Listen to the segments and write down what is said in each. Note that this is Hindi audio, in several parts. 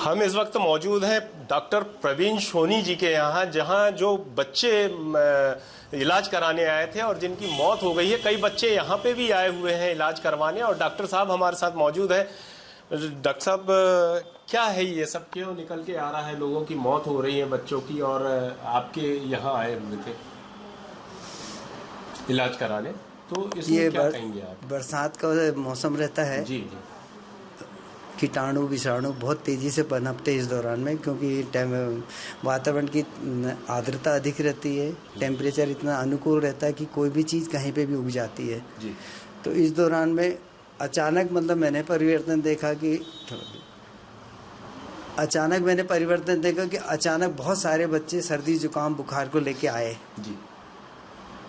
हम इस वक्त मौजूद हैं डॉक्टर प्रवीण सोनी जी के यहाँ, जहाँ जो बच्चे इलाज कराने आए थे और जिनकी मौत हो गई है। कई बच्चे यहाँ पे भी आए हुए हैं इलाज करवाने, और डॉक्टर साहब हमारे साथ मौजूद है। डॉक्टर साहब, क्या है ये सब, क्यों निकल के आ रहा है, लोगों की मौत हो रही है बच्चों की, और आपके यहाँ आए हुए थे इलाज कराने, तो इसमें क्या कहेंगे आप? बरसात का मौसम रहता है जी जी। कीटाणु विषाणु बहुत तेज़ी से पनपते इस दौरान में, क्योंकि वातावरण की आर्द्रता अधिक रहती है, टेम्परेचर इतना अनुकूल रहता है कि कोई भी चीज़ कहीं पे भी उग जाती है जी। तो इस दौरान में अचानक मैंने परिवर्तन देखा कि अचानक बहुत सारे बच्चे सर्दी जुकाम बुखार को लेके आए जी।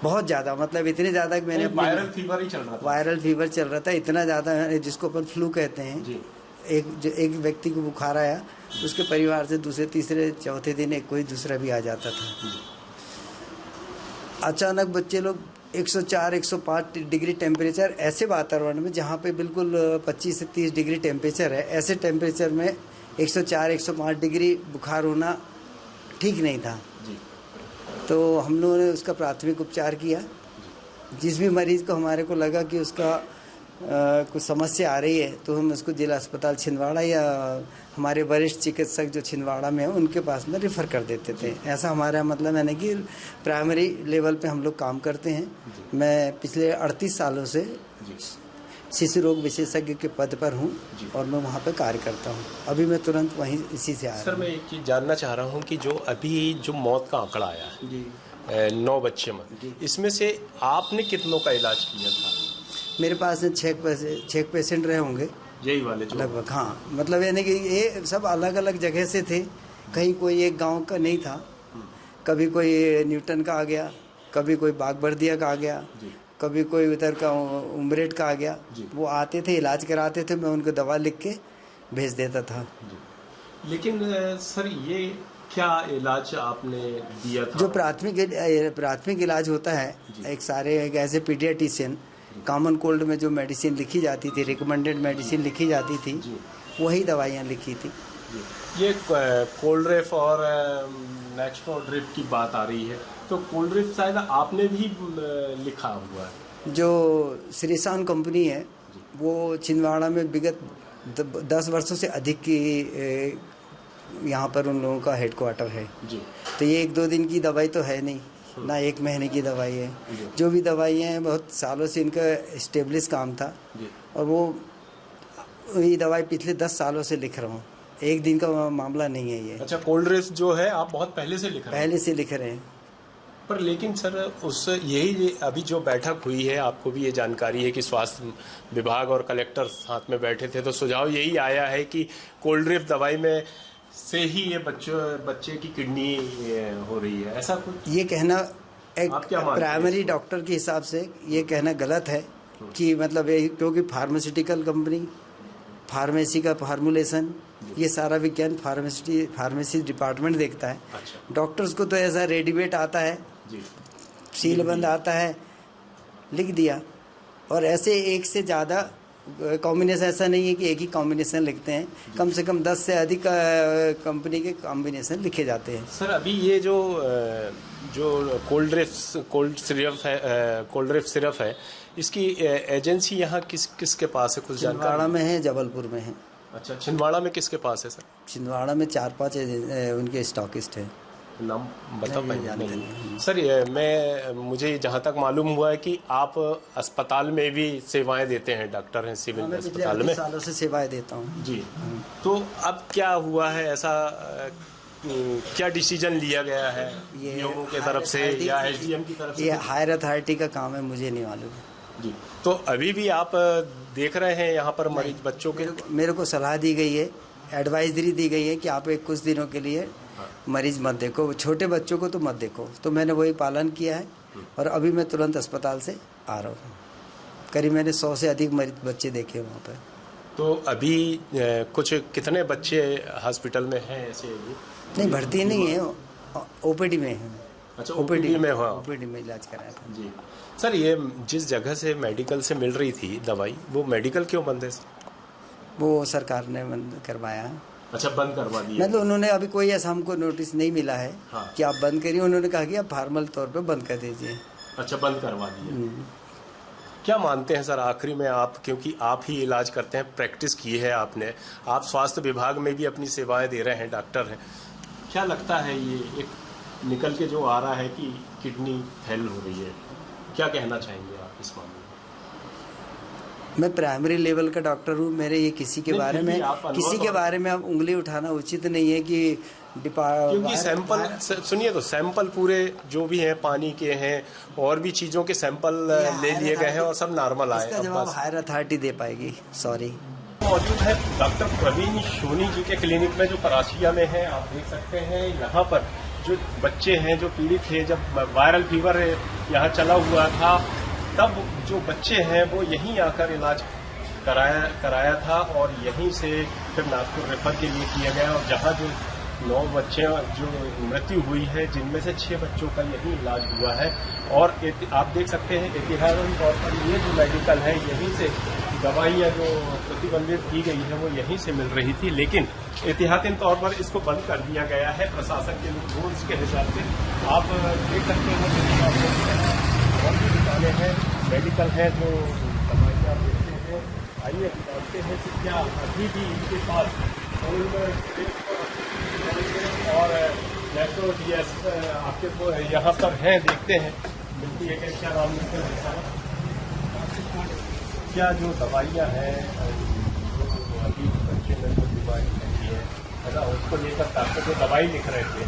बहुत ज़्यादा, मतलब इतने ज़्यादा कि मैंने वायरल फीवर ही चल रहा था। वायरल फीवर चल रहा था, इतना ज़्यादा, जिसको अपन फ्लू कहते हैं जी। एक व्यक्ति को बुखार आया, उसके परिवार से दूसरे तीसरे चौथे दिन एक कोई दूसरा भी आ जाता था। अचानक बच्चे लोग 104-105 डिग्री टेम्परेचर, ऐसे वातावरण में जहाँ पे बिल्कुल 25 से 30 डिग्री टेम्परेचर है, ऐसे टेम्परेचर में 104-105 डिग्री बुखार होना ठीक नहीं था जी। तो हम लोगों ने उसका प्राथमिक उपचार किया। जिस भी मरीज़ को हमारे को लगा कि उसका कुछ समस्या आ रही है, तो हम उसको जिला अस्पताल छिंदवाड़ा या हमारे वरिष्ठ चिकित्सक जो छिंदवाड़ा में हैं उनके पास में रेफ़र कर देते थे। ऐसा हमारा मतलब है कि प्राइमरी लेवल पे हम लोग काम करते हैं। मैं पिछले 38 सालों से शिशु रोग विशेषज्ञ के पद पर हूँ और मैं वहाँ पे कार्य करता हूँ। अभी मैं तुरंत वहीं इसी से आया। सर, मैं एक चीज़ जानना चाह रहा हूँ कि जो अभी जो मौत का आंकड़ा आया है जी, 9 बच्चे में, इसमें से आपने कितनों का इलाज किया था? मेरे पास 6 पेशेंट रहे होंगे यही वाले लगभग। हाँ, मतलब यानी कि ये सब अलग अलग जगह से थे, कहीं कोई एक गांव का नहीं था, कभी कोई न्यूटन का आ गया, कभी कोई बागबर्दिया का आ गया, कभी कोई उधर का उमरेड का आ गया। वो आते थे, इलाज कराते थे, मैं उनको दवा लिख के भेज देता था। लेकिन सर, ये क्या इलाज आपने दिया था? जो प्राथमिक इलाज होता है, एक सारे ऐसे पीडियाट्रिशियन कॉमन कोल्ड में जो मेडिसिन लिखी जाती थी, रिकमेंडेड मेडिसिन लिखी जाती थी, वही दवाइयाँ लिखी थी। ये कोल्ड्रिफ और नेक्स्ट्रोड्रिफ की बात आ रही है, तो कोल्ड्रिफ शायद आपने भी लिखा हुआ है। जो श्रीसान कंपनी है वो छिंदवाड़ा में विगत 10 वर्षों से अधिक की यहाँ पर उन लोगों का हेडक्वार्टर है जी। तो ये 1-2 दिन की दवाई तो है नहीं ना, 1 महीने की दवाई है। जो भी दवाइयाँ हैं बहुत सालों से इनका इस्टेब्लिश काम था, और वो ये दवाई पिछले 10 सालों से लिख रहा हूँ, एक दिन का मामला नहीं है ये। अच्छा, कोल्ड्रिफ जो है आप बहुत पहले से लिख रहे हैं? पहले से लिख रहे हैं। पर लेकिन सर, उस यही अभी जो बैठक हुई है, आपको भी ये जानकारी है कि स्वास्थ्य विभाग और कलेक्टर साथ में बैठे थे, तो सुझाव यही आया है कि कोल्ड्रिफ दवाई में से ही ये बच्चे की किडनी हो रही है, ऐसा कुछ? ये कहना एक प्राइमरी डॉक्टर के हिसाब से ये कहना गलत है कि मतलब क्योंकि फार्मास्यूटिकल कंपनी, फार्मेसी का फार्मूलेशन, ये सारा विज्ञान फार्मेसी डिपार्टमेंट देखता है। अच्छा। डॉक्टर्स को तो ऐसा रेडीमेड आता है जी, सील बंद आता है, लिख दिया, और ऐसे एक से ज़्यादा कॉम्बिनेशन, ऐसा नहीं है कि एक ही कॉम्बिनेशन लिखते हैं, कम से कम 10 से अधिक कंपनी के कॉम्बिनेशन लिखे जाते हैं। सर, अभी ये जो कोल्ड्रिफ सिरप है, इसकी एजेंसी यहाँ किसके पास है, कुछ जानकारी? छिंदवाड़ा में है, जबलपुर में है। अच्छा, छिंदवाड़ा में किसके पास है सर? छिंदवाड़ा में 4-5 उनके स्टॉकिस्ट हैं। नाम बता पाएंगे? सर, मुझे जहाँ तक मालूम हुआ है कि आप अस्पताल में भी सेवाएं देते हैं, डॉक्टर हैं सिविल अस्पताल में। सालों से सेवाएं देता हूँ जी। तो अब क्या हुआ है, ऐसा क्या डिसीजन लिया गया है लोगों के तरफ से या एसडीएम की तरफ से? ये हायर अथॉरिटी का काम है, मुझे नहीं मालूम जी। तो अभी भी आप देख रहे हैं यहाँ पर मरीज बच्चों के? मेरे को सलाह दी गई है, एडवाइजरी दी गई है कि आप कुछ दिनों के लिए मरीज मत देखो, छोटे बच्चों को तो मत देखो। तो मैंने वही पालन किया है, और अभी मैं तुरंत अस्पताल से आ रहा हूँ। करीब मैंने 100 से अधिक मरीज बच्चे देखे वहाँ पर। तो अभी कितने बच्चे हॉस्पिटल में हैं ऐसे? नहीं, भर्ती नहीं है, ओपीडी में है। अच्छा, ओपीडी में हुआ? ओपीडी में इलाज कराया था जी। सर, ये जिस जगह से मेडिकल से मिल रही थी दवाई, वो मेडिकल क्यों बंद है? वो सरकार ने बंद करवाया है। अच्छा, बंद करवा दिया। मतलब उन्होंने अभी कोई ऐसा हमको नोटिस नहीं मिला है हाँ। कि आप बंद करिए। उन्होंने कहा कि आप फॉर्मल तौर पे बंद कर दीजिए। अच्छा, बंद करवा दिया। क्या मानते हैं सर आखिरी में आप, क्योंकि आप ही इलाज करते हैं, प्रैक्टिस की है आपने, आप स्वास्थ्य विभाग में भी अपनी सेवाएं दे रहे हैं, डॉक्टर हैं, क्या लगता है ये एक निकल के जो आ रहा है कि किडनी फेल हो रही है, क्या कहना चाहेंगे आप इस मामले में? मैं प्राइमरी लेवल का डॉक्टर हूँ। मेरे ये किसी के नहीं, बारे फिर भी में आप अब उंगली उठाना उचित नहीं है कि क्योंकि सैंपल, सुनिए तो सैंपल पूरे जो भी हैं पानी के हैं और भी चीज़ों के सैंपल ले लिए गए हैं और सब नॉर्मल आए। इसका जवाब हायर अथॉरिटी दे पाएगी। सॉरी। मौजूद है डॉक्टर प्रवीण सोनी जी के क्लिनिक में जो परासिया में है। आप देख सकते हैं यहाँ पर जो बच्चे हैं जो पीड़ित थे, जब वायरल फीवर यहाँ चला हुआ था तब जो बच्चे हैं वो यहीं आकर इलाज कराया था और यहीं से फिर नागपुर रेफर के लिए किया गया। और जहाँ जो 9 बच्चे जो मृत्यु हुई है जिनमें से 6 बच्चों का यही इलाज हुआ है। और आप देख सकते हैं एहतियातन तौर पर ये जो मेडिकल है यहीं से दवाइयाँ जो प्रतिबंधित की गई है वो यहीं से मिल रही थी, लेकिन एहतियातन तौर पर इसको बंद कर दिया गया है प्रशासन के रूल्स के हिसाब से। आप देख सकते हैं और भी दुकानें हैं, मेडिकल हैं जो दवाइयाँ देते हैं। आइए जानते हैं कि क्या अभी भी इनके पास और नेक्सो डीएस आपके यहाँ पर हैं, देखते हैं बिल्कुल ये क्या नाम लिखते हैं, क्या जो दवाइयाँ हैं अभी बच्चे में जो बीमारी रहती है ऐसा उसको लेकर डॉक्टर जो दवाई लिख रहे थे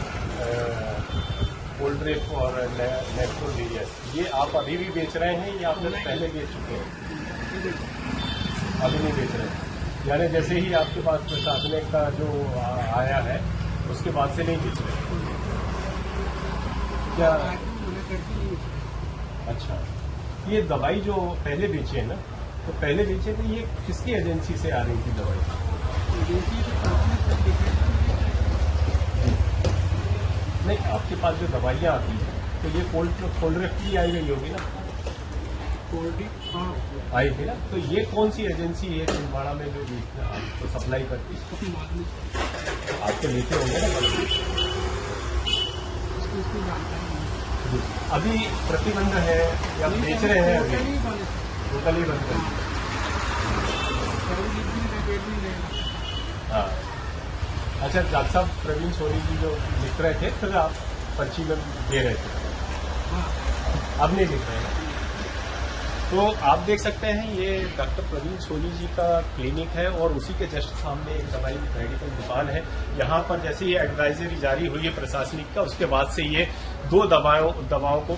कोल्ड्रिप और नेक्सो डीएस, ये आप अभी भी बेच रहे हैं या आपने पहले बेच चुके हैं? अभी नहीं बेच रहे हैं, यानी जैसे ही आपके पास प्रशासनिक का जो आया है उसके बाद से नहीं बेच रहे क्या? अच्छा, ये दवाई जो पहले बेची है ना, तो पहले बेचे थे ये किसकी एजेंसी से आ रही थी दवाई? नहीं, आपके पास जो दवाइयाँ आती हैं तो ये कोल्ड्रिप की आई गई होगी ना? आई थी ना, तो ये कौन सी एजेंसी है छिंदवाड़ा में जो आपको सप्लाई करती है? आप तो लेते होंगे ना? अभी प्रतिबंध है या बेच रहे हैं? अभी टोटल ही बंद कर। हाँ, अच्छा, डॉक्टर साहब प्रवीण सोनी जी जो लिख रहे थे फिर आप पर्ची में दे रहे थे, अब नहीं लिख रहे हैं। तो आप देख सकते हैं ये डॉक्टर प्रवीण सोनी जी का क्लिनिक है और उसी के जस्ट सामने एक दवाई मेडिकल दुकान है। यहाँ पर जैसे ये एडवाइजरी जारी हुई है प्रशासनिक का, उसके बाद से ये 2 दवाओं को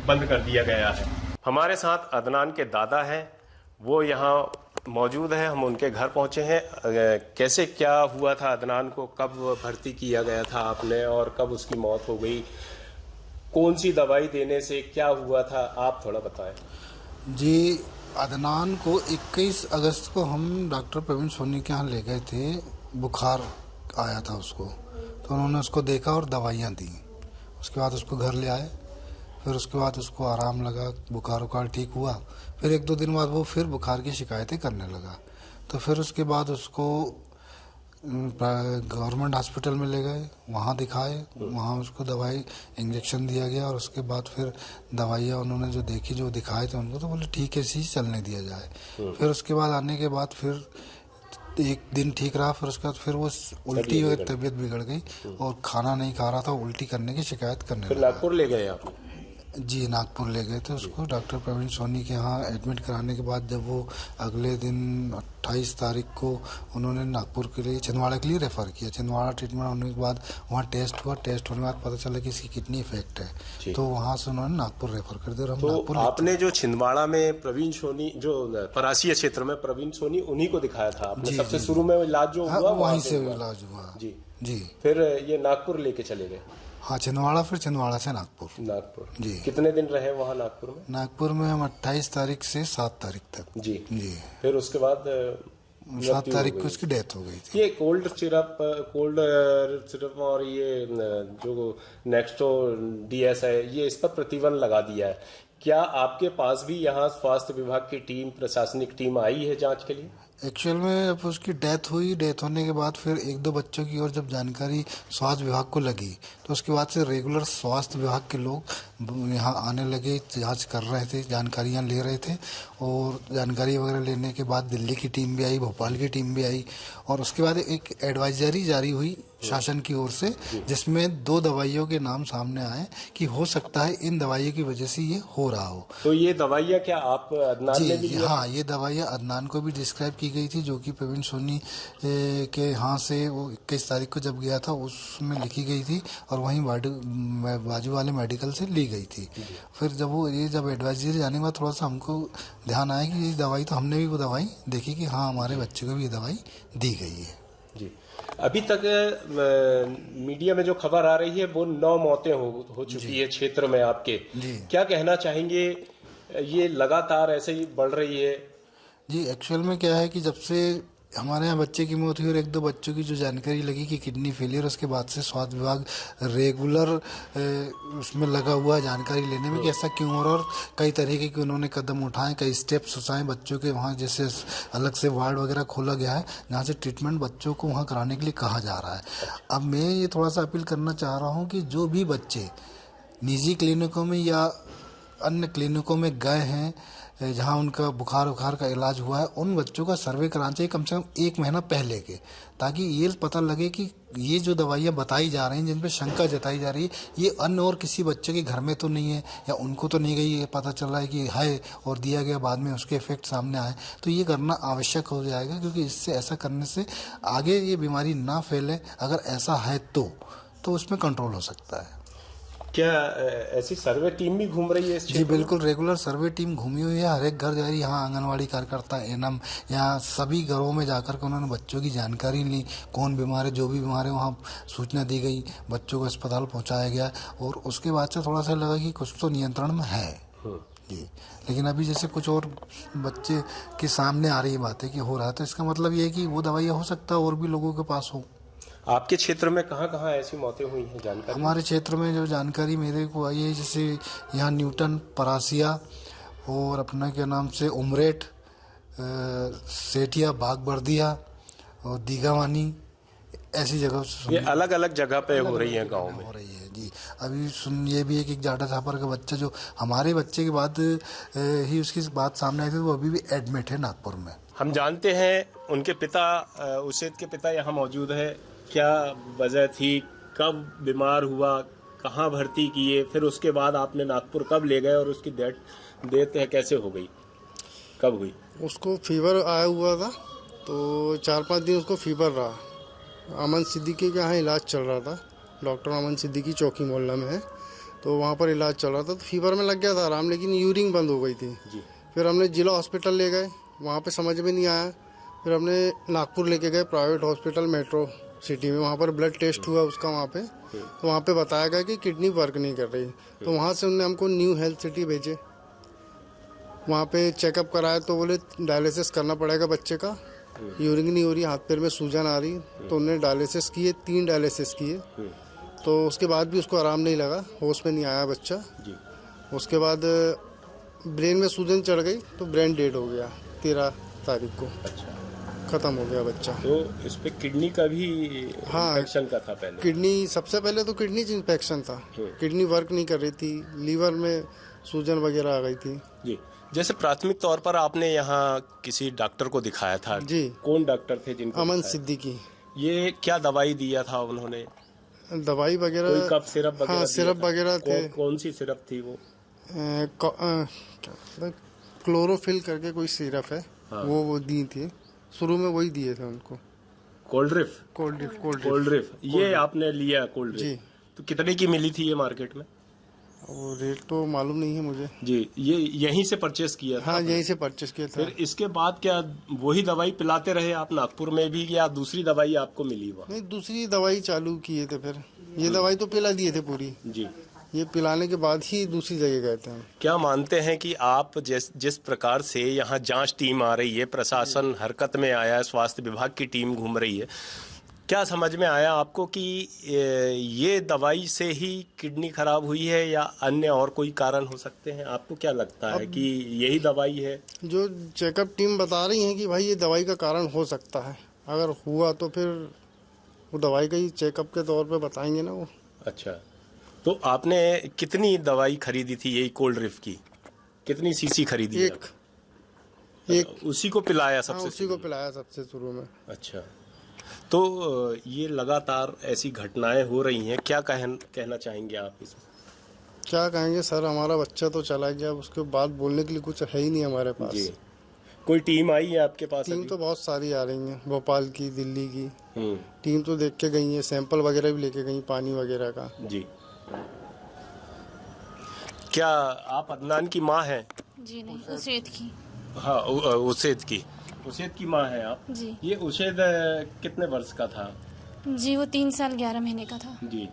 बंद कर दिया गया है। हमारे साथ अदनान के दादा हैं, वो यहाँ मौजूद हैं, हम उनके घर पहुंचे हैं। कैसे क्या हुआ था अदनान को, कब भर्ती किया गया था आपने और कब उसकी मौत हो गई, कौन सी दवाई देने से क्या हुआ था, आप थोड़ा बताएं। जी, अदनान को 21 अगस्त को हम डॉक्टर प्रवीण सोनी के यहाँ ले गए थे। बुखार आया था उसको, तो उन्होंने उसको देखा और दवाइयाँ दी। उसके बाद उसको घर ले आए, फिर उसके बाद उसको आराम लगा, बुखार ठीक हुआ। फिर 1-2 दिन बाद वो फिर बुखार की शिकायतें करने लगा, तो फिर उसके बाद उसको गवर्नमेंट हॉस्पिटल में ले गए, वहाँ दिखाए, वहाँ उसको दवाई इंजेक्शन दिया गया और उसके बाद फिर दवाइयाँ उन्होंने जो देखी, जो दिखाए थे उनको, तो बोले ठीक है, इसी चलने दिया जाए। फिर उसके बाद आने के बाद फिर 1 दिन ठीक रहा, फिर उसके बाद फिर वो उल्टी हुई, तबीयत बिगड़ गई और खाना नहीं खा रहा था, उल्टी करने की शिकायत करने लगा। नागपुर ले गए आप? जी, नागपुर ले गए थे उसको डॉक्टर प्रवीण सोनी के यहाँ एडमिट कराने के बाद। जब वो अगले दिन 28 तारीख को उन्होंने नागपुर के लिए, छिंदवाड़ा के लिए रेफ़र किया। छिंदवाड़ा ट्रीटमेंट होने के बाद वहाँ टेस्ट हुआ, टेस्ट होने के बाद पता चला कि इसकी किडनी इफेक्ट है, तो वहाँ से उन्होंने नागपुर रेफ़र कर दिया। तो आपने जो छिंदवाड़ा में प्रवीण सोनी, जो परासिया क्षेत्र में प्रवीण सोनी, उन्हीं को दिखाया था आपने? सबसे शुरू में इलाज जो हुआ वहीं से इलाज हुआ। जी, फिर ये नागपुर लेके चले गए? हाँ, छिंदवाड़ा, फिर छिंदवाड़ा से नागपुर। जी, कितने दिन रहे वहाँ नागपुर में? नागपुर में हम 28 तारीख से 7 तारीख तक। जी। फिर उसके बाद 7 तारीख को उसकी डेथ हो गई थी। ये कोल्ड सिरप और ये जो नेक्सो डीएस है, ये इस पर प्रतिबंध लगा दिया है। क्या आपके पास भी यहाँ स्वास्थ्य विभाग की टीम, प्रशासनिक टीम आई है जांच के लिए? एक्चुअल में जब उसकी डेथ हुई, डेथ होने के बाद फिर एक दो बच्चों की और जब जानकारी स्वास्थ्य विभाग को लगी तो उसके बाद से रेगुलर स्वास्थ्य विभाग के लोग यहाँ आने लगे, जांच कर रहे थे, जानकारियाँ ले रहे थे। और जानकारी वगैरह लेने के बाद दिल्ली की टीम भी आई, भोपाल की टीम भी आई और उसके बाद एक एडवाइजरी जारी हुई शासन की ओर से, जिसमें 2 दवाइयों के नाम सामने आए कि हो सकता है इन दवाइयों की वजह से ये हो रहा हो। तो ये दवाइयाँ क्या आप अदनान ने भी जी लिया? हाँ, ये दवाइयाँ अदनान को भी डिस्क्राइब की गई थी, जो कि प्रवीण सोनी के यहाँ से वो 21 तारीख को जब गया था उसमें लिखी गई थी और वहीं बाजू वाले मेडिकल से ली गई थी। फिर जब एडवाइजरी जाने के बाद थोड़ा सा हमको ध्यान आया कि ये दवाई, तो हमने भी वो दवाई देखी कि हाँ हमारे बच्चे को भी ये दवाई दी गई है। जी, अभी तक मीडिया में जो खबर आ रही है वो 9 मौतें हो चुकी है क्षेत्र में आपके। जी। क्या कहना चाहेंगे, ये लगातार ऐसे ही बढ़ रही है? जी, एक्चुअल में क्या है कि जब से हमारे यहाँ बच्चे की मौत हुई और एक दो बच्चों की जो जानकारी लगी कि किडनी फेलियर, उसके बाद से स्वास्थ्य विभाग रेगुलर उसमें लगा हुआ है जानकारी लेने में कि ऐसा क्यों हो रहा है और कई तरीके के उन्होंने कदम उठाए, कई स्टेप्स उठाए बच्चों के वहाँ, जैसे अलग से वार्ड वगैरह खोला गया है जहाँ से ट्रीटमेंट बच्चों को वहाँ कराने के लिए कहा जा रहा है। अब मैं ये थोड़ा सा अपील करना चाह रहा हूँ कि जो भी बच्चे निजी क्लिनिकों में या अन्य क्लिनिकों में गए हैं जहां उनका बुखार का इलाज हुआ है, उन बच्चों का सर्वे कराना चाहिए कम से कम 1 महीना पहले के, ताकि ये पता लगे कि ये जो दवाइयाँ बताई जा रही हैं, जिन पे शंका जताई जा रही है, ये अन्य और किसी बच्चे के घर में तो नहीं है या उनको तो नहीं गई, ये पता चल रहा है कि है और दिया गया, बाद में उसके इफेक्ट सामने आए, तो ये करना आवश्यक हो जाएगा, क्योंकि इससे ऐसा करने से आगे ये बीमारी ना फैले। अगर ऐसा है तो उसमें कंट्रोल हो सकता है। क्या ऐसी सर्वे टीम भी घूम रही है इस जी क्षेत्र में? बिल्कुल, रेगुलर सर्वे टीम घूमी हुई है, हर एक घर जा रही है। यहाँ आंगनवाड़ी कार्यकर्ता, एनएम, यहाँ सभी घरों में जाकर के उन्होंने बच्चों की जानकारी ली, कौन बीमार है, जो भी बीमार है वहाँ सूचना दी गई, बच्चों को अस्पताल पहुँचाया गया और उसके बाद से थोड़ा सा लगा कि कुछ तो नियंत्रण में है जी। लेकिन अभी जैसे कुछ और बच्चे के सामने आ रही बातें कि हो रहा है, तो इसका मतलब ये है कि वो दवाइयाँ हो सकता है और भी लोगों के पास हो। आपके क्षेत्र में कहाँ कहाँ ऐसी मौतें हुई हैं जानकारी? हमारे क्षेत्र में जो जानकारी मेरे को आई है, जैसे यहाँ न्यूटन, परासिया और अपना क्या नाम से उमरेट, सेठिया, बागबर्दिया और दीगावानी, ऐसी जगह ये अलग अलग जगह पे हो रही है, गांव में हो रही है जी। अभी सुन ये भी है कि जाटा छापर का बच्चा जो हमारे बच्चे के बाद ही उसकी बात सामने आई थी, वो अभी भी एडमिट है नागपुर में। हम जानते हैं उनके पिता, उसेद के पिता यहाँ मौजूद है। क्या वजह थी, कब बीमार हुआ, कहाँ भर्ती किए, फिर उसके बाद आपने नागपुर कब ले गए और उसकी डेथ कैसे हो गई, कब हुई? उसको फीवर आया हुआ था, तो 4-5 दिन उसको फीवर रहा। अमन सिद्दीकी के यहाँ इलाज चल रहा था, डॉक्टर अमन सिद्दीकी चौकी मोहल्ला में है, तो वहाँ पर इलाज चल रहा था। तो फीवर में लग गया था आराम, लेकिन यूरिन बंद हो गई थी जी। फिर हमने जिला हॉस्पिटल ले गए, वहाँ पे समझ में नहीं आया। फिर हमने नागपुर लेके गए प्राइवेट हॉस्पिटल मेट्रो सिटी में, वहाँ पर ब्लड टेस्ट हुआ उसका वहाँ पे, तो वहाँ पे बताया गया कि किडनी वर्क नहीं कर रही। तो वहाँ से उन्होंने हमको न्यू हेल्थ सिटी भेजे, वहाँ पे चेकअप कराया तो बोले डायलिसिस करना पड़ेगा बच्चे का, यूरिन नहीं हो रही, हाथ पैर में सूजन आ रही, तो उन्होंने डायलिसिस किए, 3 डायलिसिस किए, तो उसके बाद भी उसको आराम नहीं लगा, होश में नहीं आया बच्चा जी। उसके बाद ब्रेन में सूजन चढ़ गई तो ब्रेन डेड हो गया 13 तारीख को। अच्छा, खत्म हो गया बच्चा। तो इस पे किडनी का भी इन्फेक्शन का था पहले? किडनी सबसे पहले तो किडनी इन्फेक्शन था, किडनी वर्क नहीं कर रही थी, लीवर में सूजन वगैरह आ गई थी जी। जैसे प्राथमिक तौर पर आपने यहाँ किसी डॉक्टर को दिखाया था जी। कौन डॉक्टर थे जिनको? अमन सिद्दीकी। ये क्या दवाई दिया था उन्होंने? दवाई वगैरह, कफ सिरप वगैरह? हाँ, सिरप वगैरह थे। कौन सी सिरप थी वो? क्लोरोफिल करके कोई सिरप है, हाँ। वो दी थी शुरू में, वही दिए थे उनको। कोल्ड ड्रिफ ये आपने लिया कोल्ड ड्रिफ जी? तो कितने की मिली थी ये मार्केट में? वो रेट तो मालूम नहीं है मुझे जी। ये यहीं से परचेस किया था? हाँ, यहीं से परचेस किया था। फिर इसके बाद क्या वही दवाई पिलाते रहे आप नागपुर में भी, या दूसरी दवाई आपको मिली वहाँ? नहीं, दूसरी दवाई चालू किए थे, फिर ये दवाई तो पिला दिए थे पूरी जी। ये पिलाने के बाद ही दूसरी जगह गए थे हम। क्या मानते हैं कि आप जिस प्रकार से यहाँ जांच टीम आ रही है, प्रशासन हरकत में आया है, स्वास्थ्य विभाग की टीम घूम रही है, क्या समझ में आया आपको कि ये दवाई से ही किडनी खराब हुई है या अन्य और कोई कारण हो सकते हैं? आपको क्या लगता है कि यही दवाई है? जो चेकअप टीम बता रही है कि भाई ये दवाई का कारण हो सकता है, अगर हुआ तो फिर वो दवाई का ही चेकअप के तौर पे बताएंगे ना वो। अच्छा, तो आपने कितनी दवाई खरीदी थी यही कोल्ड रिफ की? कितनी सीसी खरीदी? एक उसी को पिलाया हाँ, सबसे? उसी को पिलाया सबसे शुरू में। अच्छा, तो ये लगातार ऐसी घटनाएं हो रही हैं, क्या कहना चाहेंगे आप इसमें? क्या कहेंगे सर, हमारा बच्चा तो चला गया, उसके बाद बोलने के लिए कुछ है ही नहीं हमारे पास। जी, कोई टीम आई है आपके पास? टीम तो बहुत सारी आ रही है, भोपाल की, दिल्ली की हम्म, टीम तो देख के गई है, सैंपल वगैरह भी लेके गई, पानी वगैरह का। जी। क्या आप अदनान की माँ हैं? जी नहीं, उसेद की। हाँ, उसेद की। उसेद की माँ हैं आप? जी। ये उसेद कितने वर्ष का था? जी वो 3 साल 11 महीने का था। जी,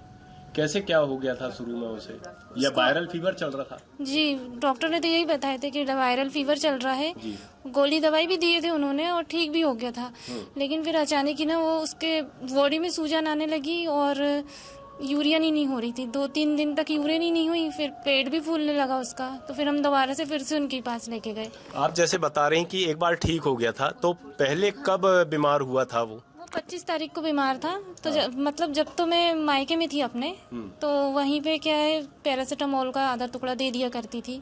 कैसे क्या हो गया था शुरू में उसे, या वायरल फीवर चल रहा था? जी डॉक्टर ने तो यही बताया था कि वायरल फीवर चल रहा है। जी। गोली दवाई भी दिए थे उन्होंने और ठीक भी हो गया था, लेकिन फिर अचानक ही ना वो उसके बॉडी में सूजन आने लगी और यूरियन ही नहीं हो रही थी। 2-3 दिन तक यूरियन ही नहीं हुई, फिर पेट भी फूलने लगा उसका, तो फिर हम दोबारा से फिर से उनके पास लेके गए। आप जैसे बता रहे हैं कि एक बार ठीक हो गया था, तो पहले कब बीमार हुआ था वो? 25 तारीख को बीमार था, तो मतलब जब तो मैं मायके में थी अपने, तो वहीं पे क्या है पैरासीटामोल का आधा टुकड़ा दे दिया करती थी,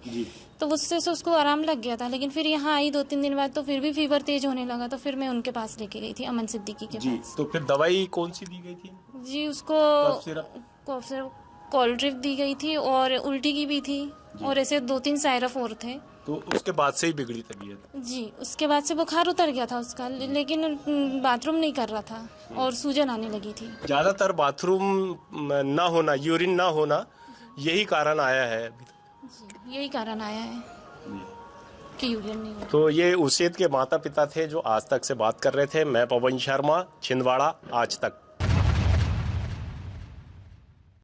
तो उससे उसको आराम लग गया था। लेकिन फिर यहाँ आई 2-3 दिन बाद तो फिर भी फीवर तेज होने लगा, तो फिर मैं उनके पास लेके गई थी, अमन सिद्दीकी के जी, पास। तो फिर दवाई कौन सी दी गई थी? जी उसको कफ सिरप? कफ सिरप, कोल्ड्रिप दी गई थी और उल्टी की भी थी, और ऐसे 2-3 सायरफ और थे। तो उसके बाद से ही बिगड़ी तबीयत? जी उसके बाद से बुखार उतर गया था उसका, लेकिन बाथरूम नहीं कर रहा था और सूजन आने लगी थी। ज्यादातर बाथरूम ना होना, यूरिन ना होना, यही कारण आया है अभी तक? जी यही कारण आया है कि यूरियन नहीं हो। तो ये उसेद के माता पिता थे जो आज तक से बात कर रहे थे। मैं पवन शर्मा, छिंदवाड़ा, आज तक।